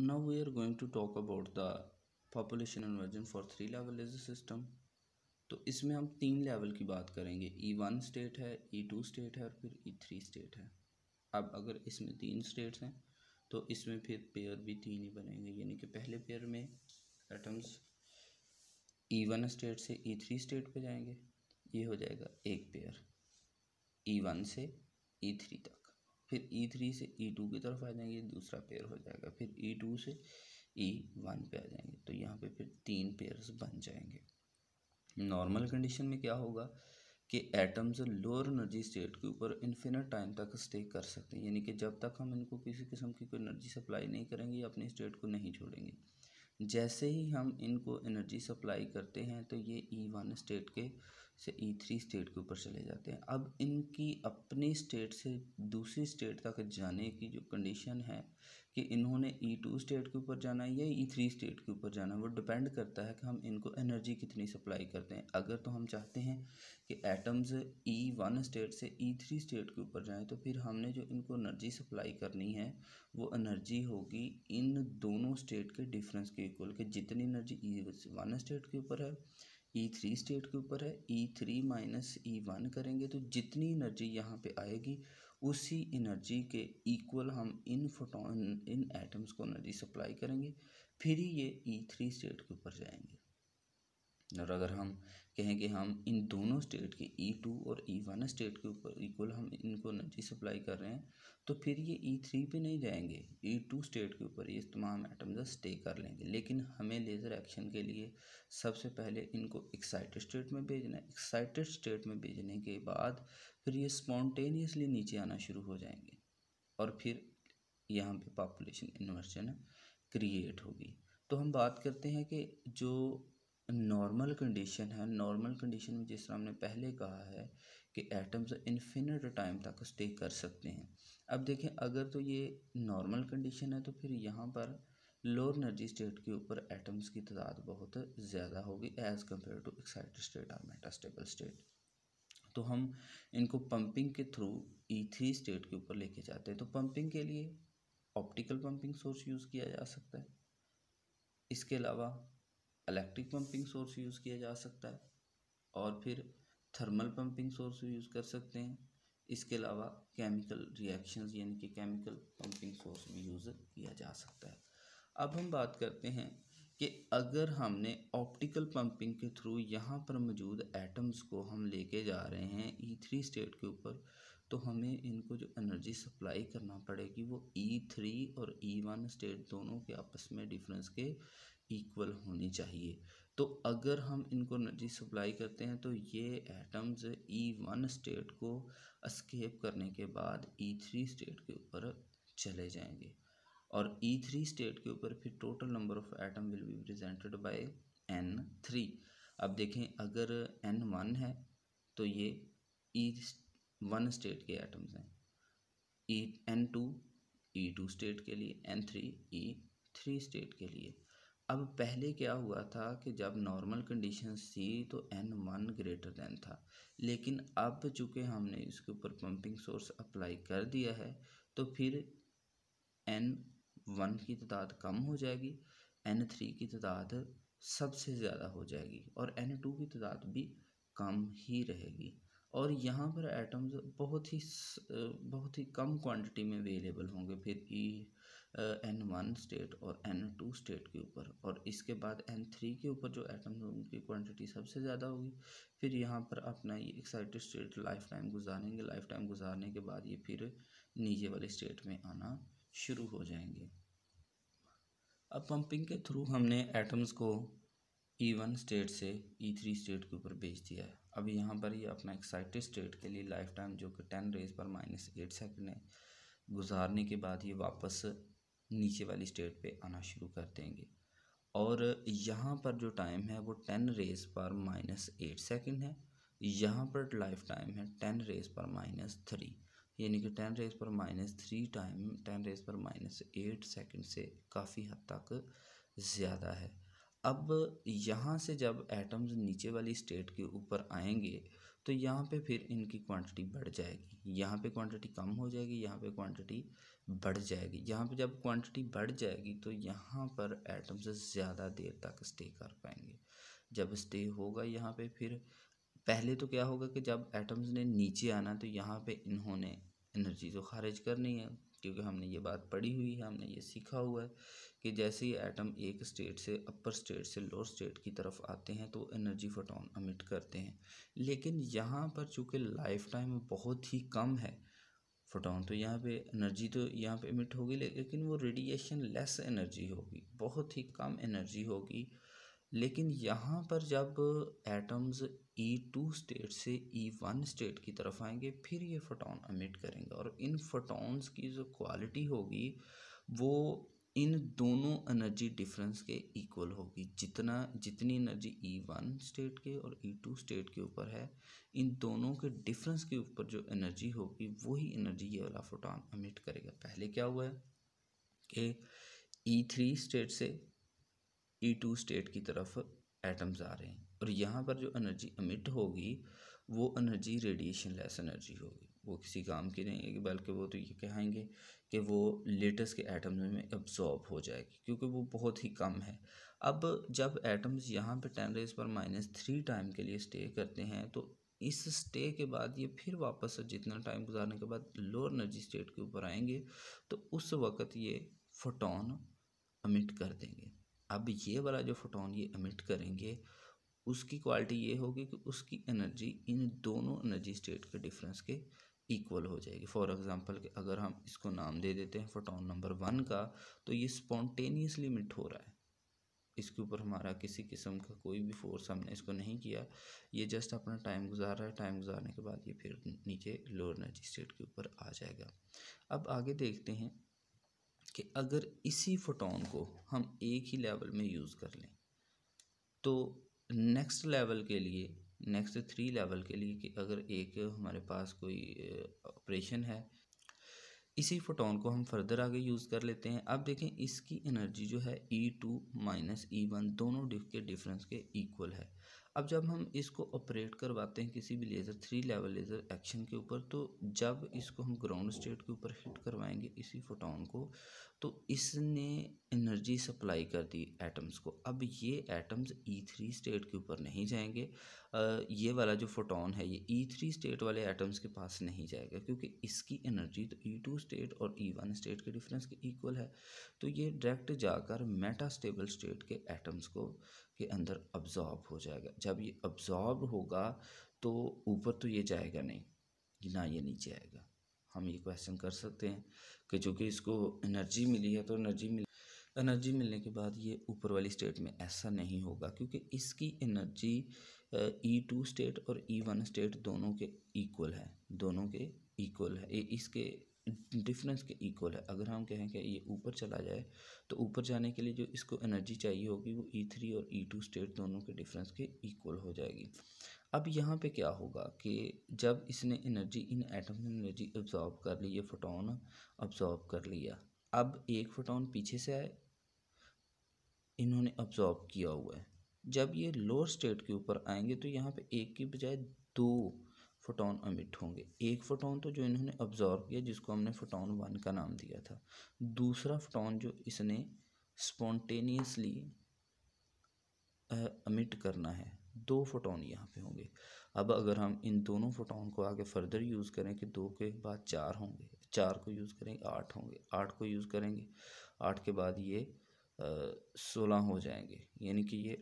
now we are going to talk about the population inversion for 3 level as a system. तो इसमें हम 3 level की बात करेंगे, E1 स्टेट है, E2 स्टेट है और फिर E3 स्टेट है। अब अगर इसमें 3 स्टेट्स हैं तो इसमें फिर पेयर भी 3 ही बनेंगे, यानी कि पहले पेयर में एटम्स E1 स्टेट से E3 स्टेट पे जाएंगे, ये हो जाएगा एक पेयर E1 से E3 तक। फिर E3 से E2 की तरफ आ जाएंगे, दूसरा पेयर हो जाएगा। फिर E2 से E1 पे आ जाएंगे, तो यहाँ पे फिर 3 पेयर्स बन जाएंगे। नॉर्मल कंडीशन में क्या होगा कि एटम्स लोअर एनर्जी स्टेट के ऊपर इन्फिनिट टाइम तक स्टे कर सकते हैं, यानी कि जब तक हम इनको किसी किस्म की कोई एनर्जी सप्लाई नहीं करेंगे या अपनी स्टेट को नहीं छोड़ेंगे। जैसे ही हम इनको एनर्जी सप्लाई करते हैं तो ये E1 स्टेट के से E3 स्टेट के ऊपर चले जाते हैं। अब इनकी अपनी स्टेट से दूसरी स्टेट तक जाने की जो कंडीशन है कि इन्होंने E2 स्टेट के ऊपर जाना है या E3 स्टेट के ऊपर जाना है, वो डिपेंड करता है कि हम इनको एनर्जी कितनी सप्लाई करते हैं। अगर तो हम चाहते हैं कि एटम्स E1 स्टेट से E3 स्टेट के ऊपर जाएं, तो फिर हमने जो इनको एनर्जी सप्लाई करनी है वो एनर्जी होगी इन दोनों स्टेट के डिफरेंस के इक्वल, कि जितनी एनर्जी E1 स्टेट के ऊपर है, E3 स्टेट के ऊपर है, E3 माइनस E1 करेंगे तो जितनी एनर्जी यहाँ पे आएगी उसी एनर्जी के इक्वल हम इन एटम्स को एनर्जी सप्लाई करेंगे, फिर ही ये E3 स्टेट के ऊपर जाएंगे। और अगर हम कहें कि हम इन दोनों स्टेट के E2 और E1 स्टेट के ऊपर इक्वल हम इनको एनर्जी सप्लाई कर रहे हैं, तो फिर ये E3 पे नहीं जाएंगे, E2 स्टेट के ऊपर ये तमाम एटम्स स्टे कर लेंगे। लेकिन हमें लेज़र एक्शन के लिए सबसे पहले इनको एक्साइटेड स्टेट में भेजना है। एक्साइटेड स्टेट में भेजने के बाद फिर ये स्पॉन्टेनियसली नीचे आना शुरू हो जाएंगे और फिर यहाँ पे पॉपुलेशन इन्वर्जन क्रिएट होगी। तो हम बात करते हैं कि जो नॉर्मल कंडीशन है, नॉर्मल कंडीशन में जिस तरह हमने पहले कहा है कि एटम्स इन्फिनिट टाइम तक स्टे कर सकते हैं। अब देखें, अगर तो ये नॉर्मल कंडीशन है तो फिर यहाँ पर लोअर एनर्जी स्टेट के ऊपर एटम्स की तादाद बहुत ज़्यादा होगी as compared to excited state और मेटास्टेबल स्टेट। तो हम इनको पंपिंग के थ्रू E3 स्टेट के ऊपर लेके जाते हैं। तो पंपिंग के लिए ऑप्टिकल पंपिंग सोर्स यूज़ किया जा सकता है, इसके अलावा इलेक्ट्रिक पंपिंग सोर्स यूज़ किया जा सकता है और फिर थर्मल पंपिंग सोर्स यूज़ कर सकते हैं। इसके अलावा केमिकल रिएक्शंस यानी कि केमिकल पंपिंग सोर्स भी यूज़ किया जा सकता है। अब हम बात करते हैं कि अगर हमने ऑप्टिकल पंपिंग के थ्रू यहाँ पर मौजूद एटम्स को हम लेके जा रहे हैं E3 स्टेट के ऊपर, तो हमें इनको जो एनर्जी सप्लाई करना पड़ेगी वो E3 और E1 स्टेट दोनों के आपस में डिफरेंस के इक्वल होनी चाहिए। तो अगर हम इनको एनर्जी सप्लाई करते हैं तो ये एटम्स E1 स्टेट को एस्केप करने के बाद E3 स्टेट के ऊपर चले जाएंगे और E3 स्टेट के ऊपर फिर total number of atom will be represented by N3। अब देखें, अगर N1 है तो ये E1 स्टेट के एटम्स हैं, N2 E2 स्टेट के लिए, N3 E3 स्टेट के लिए। अब पहले क्या हुआ था कि जब नॉर्मल कंडीशंस थी तो N1 ग्रेटर देन था, लेकिन अब चूँकि हमने इसके ऊपर पंपिंग सोर्स अप्लाई कर दिया है तो फिर N1 की तादाद कम हो जाएगी, N3 की तादाद सबसे ज़्यादा हो जाएगी और N2 की तादाद भी कम ही रहेगी। और यहाँ पर एटम्स बहुत ही कम क्वांटिटी में अवेलेबल होंगे फिर N1 स्टेट और N2 स्टेट के ऊपर, और इसके बाद N3 के ऊपर जो एटम्स उनकी क्वांटिटी सबसे ज़्यादा होगी। फिर यहाँ पर अपना ये एक्साइटेड स्टेट लाइफ टाइम गुजारेंगे, लाइफ टाइम गुजारने के बाद ये फिर नीचे वाले स्टेट में आना शुरू हो जाएंगे। अब पंपिंग के थ्रू हमने एटम्स को E1 स्टेट से E3 स्टेट के ऊपर भेज दिया है। अब यहाँ पर ये अपना एक्साइटेड स्टेट के लिए लाइफ टाइम जो कि 10⁻⁸ सेकंड है, गुजारने के बाद ये वापस नीचे वाली स्टेट पे आना शुरू कर देंगे और यहाँ पर जो टाइम है वो 10⁻⁸ सेकंड है। यहाँ पर लाइफ टाइम है 10⁻⁻3, यानी कि 10⁻⁻3 टाइम 10⁻⁸ सेकंड से काफ़ी हद तक ज़्यादा है। अब यहाँ से जब एटम्स नीचे वाली स्टेट के ऊपर आएंगे तो यहाँ पे फिर इनकी क्वांटिटी बढ़ जाएगी, यहाँ पे क्वांटिटी कम हो जाएगी, यहाँ पे क्वांटिटी बढ़ जाएगी। यहाँ पे जब क्वांटिटी बढ़ जाएगी तो यहाँ पर एटम्स ज़्यादा देर तक स्टे कर पाएंगे। जब स्टे होगा यहाँ पे, फिर पहले तो क्या होगा कि जब एटम्स ने नीचे आना तो यहाँ पे इन्होंने एनर्जी तो खारिज करनी है, क्योंकि हमने ये बात पढ़ी हुई है, हमने ये सीखा हुआ है कि जैसे ही एटम एक स्टेट से अपर स्टेट से लोअर स्टेट की तरफ आते हैं तो एनर्जी फोटोन अमिट करते हैं। लेकिन यहाँ पर चूँकि लाइफ टाइम बहुत ही कम है, फोटोन तो यहाँ पे एनर्जी तो यहाँ पे एमिट होगी, लेकिन वो रेडिएशन लेस एनर्जी होगी, बहुत ही कम एनर्जी होगी। लेकिन यहाँ पर जब एटम्स E2 स्टेट से E1 स्टेट की तरफ आएंगे फिर ये फोटोन अमिट करेंगे, और इन फोटॉन्स की जो क्वालिटी होगी वो इन दोनों एनर्जी डिफरेंस के इक्वल होगी। जितनी एनर्जी E1 स्टेट के और E2 स्टेट के ऊपर है, इन दोनों के डिफरेंस के ऊपर जो एनर्जी होगी वही एनर्जी ये वाला फोटोन अमिट करेगा। पहले क्या हुआ है कि E3 स्टेट से E2 स्टेट की तरफ एटम्स आ रहे हैं, और यहाँ पर जो एनर्जी अमिट होगी वो एनर्जी रेडिएशन लेस एनर्जी होगी, वो किसी काम की नहीं है, बल्कि वो तो ये कहेंगे कि वो लेटेस्ट के एटम्स में अब्जॉर्ब हो जाएगी, क्योंकि वो बहुत ही कम है। अब जब एटम्स यहाँ पे 10⁻³ टाइम के लिए स्टे करते हैं तो इस स्टे के बाद ये फिर वापस जितना टाइम गुजारने के बाद लोअर एनर्जी स्टेट के ऊपर आएंगे तो उस वक़्त ये फोटोन अमिट कर देंगे। अब ये वाला जो फोटोन ये अमिट करेंगे उसकी क्वालिटी ये होगी कि उसकी एनर्जी इन दोनों एनर्जी स्टेट के डिफरेंस के इक्वल हो जाएगी। फॉर एग्जांपल कि अगर हम इसको नाम दे देते हैं फोटोन नंबर 1 का, तो ये स्पॉन्टेनियसली इमिट हो रहा है, इसके ऊपर हमारा किसी किस्म का कोई भी फोर्स हमने इसको नहीं किया, ये जस्ट अपना टाइम गुजार रहा है। टाइम गुजारने के बाद ये फिर नीचे लोअर एनर्जी स्टेट के ऊपर आ जाएगा। अब आगे देखते हैं कि अगर इसी फोटोन को हम एक ही लेवल में यूज़ कर लें तो नेक्स्ट लेवल के लिए, नेक्स्ट 3 लेवल के लिए, कि अगर एक हमारे पास कोई ऑपरेशन है, इसी फोटोन को हम फर्दर आगे यूज़ कर लेते हैं। अब देखें इसकी एनर्जी जो है E2 माइनस E1 दोनों के डिफरेंस के इक्वल है। अब जब हम इसको ऑपरेट करवाते हैं किसी भी लेज़र 3 लेवल लेज़र एक्शन के ऊपर, तो जब इसको हम ग्राउंड स्टेट के ऊपर हिट करवाएंगे इसी फोटोन को, तो इसने एनर्जी सप्लाई कर दी एटम्स को। अब ये एटम्स E3 स्टेट के ऊपर नहीं जाएंगे, ये वाला जो फोटोन है ये E3 स्टेट वाले एटम्स के पास नहीं जाएगा, क्योंकि इसकी एनर्जी तो E2 स्टेट और E1 स्टेट के डिफरेंस के इक्वल है। तो ये डायरेक्ट जाकर मेटास्टेबल स्टेट के एटम्स को के अंदर अब्जॉर्ब हो जाएगा। जब ये अब्जॉर्ब होगा तो ऊपर तो ये जाएगा नहीं, ना ये नीचे आएगा। हम ये क्वेश्चन कर सकते हैं कि चूँकि इसको एनर्जी मिली है तो एनर्जी मिलने के बाद ये ऊपर वाली स्टेट में ऐसा नहीं होगा, क्योंकि इसकी एनर्जी E2 स्टेट और E1 स्टेट दोनों के इक्वल है, दोनों के इक्वल है, इसके डिफरेंस के इक्वल है। अगर हम कहें कि ये ऊपर चला जाए तो ऊपर जाने के लिए जो इसको एनर्जी चाहिए होगी वो E3 और E2 स्टेट दोनों के डिफरेंस के इक्वल हो जाएगी। अब यहाँ पे क्या होगा कि जब इसने एनर्जी, इन एटम ने एनर्जी अब्जॉर्ब कर ली, ये फोटोन अब्जॉर्ब कर लिया, अब एक फोटोन पीछे से आए, इन्होंने अब्जॉर्ब किया हुआ है। जब ये लोअर स्टेट के ऊपर आएंगे तो यहाँ पे एक की बजाय 2 फोटोन अमिट होंगे। एक फोटोन तो जो इन्होंने अब्जॉर्ब किया जिसको हमने फोटोन 1 का नाम दिया था, दूसरा फोटोन जो इसने स्पॉन्टेनियसली अमिट करना है, 2 फोटोन यहाँ पे होंगे। अब अगर हम इन दोनों फोटोन को आगे फर्दर यूज़ करें कि 2 के बाद 4 होंगे, 4 को यूज़ करेंगे 8 होंगे, 8 को यूज़ करेंगे 8 के बाद ये 16 हो जाएंगे, यानी कि ये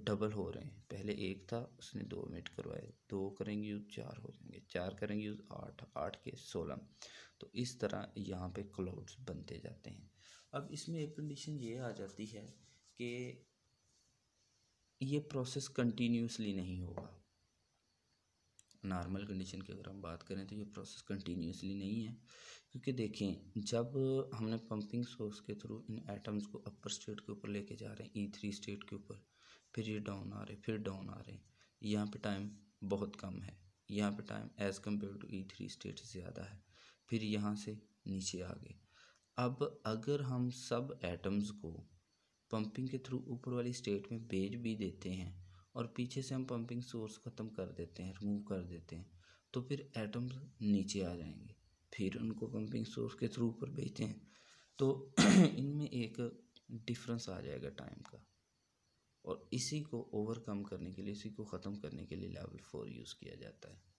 डबल हो रहे हैं। पहले 1 था उसने 2 अमिट करवाए, 2 करेंगे यूज़ 4 हो जाएंगे, 4 करेंगे यूज़ 8, 8 के 16। तो इस तरह यहाँ पे क्लाउड्स बनते जाते हैं। अब इसमें एक कंडीशन ये आ जाती है कि ये प्रोसेस कंटिन्यूसली नहीं होगा। नॉर्मल कंडीशन की अगर हम बात करें तो ये प्रोसेस कंटिन्यूसली नहीं है, क्योंकि देखें जब हमने पंपिंग सोर्स के थ्रू इन एटम्स को अपर स्टेट के ऊपर लेके जा रहे हैं E3 स्टेट के ऊपर, फिर ये डाउन आ रहे हैं, फिर डाउन आ रहे हैं, यहाँ पे टाइम बहुत कम है, यहाँ पे time as compared to E3 state ज़्यादा है, फिर यहाँ से नीचे आ गए। अब अगर हम सब एटम्स को पंपिंग के थ्रू ऊपर वाली स्टेट में भेज भी देते हैं और पीछे से हम पंपिंग सोर्स ख़त्म कर देते हैं, रिमूव कर देते हैं, तो फिर एटम्स नीचे आ जाएंगे। फिर उनको पंपिंग सोर्स के थ्रू ऊपर भेजते हैं, तो इनमें एक डिफरेंस आ जाएगा टाइम का। और इसी को ओवरकम करने के लिए, इसी को ख़त्म करने के लिए लेवल 4 यूज़ किया जाता है।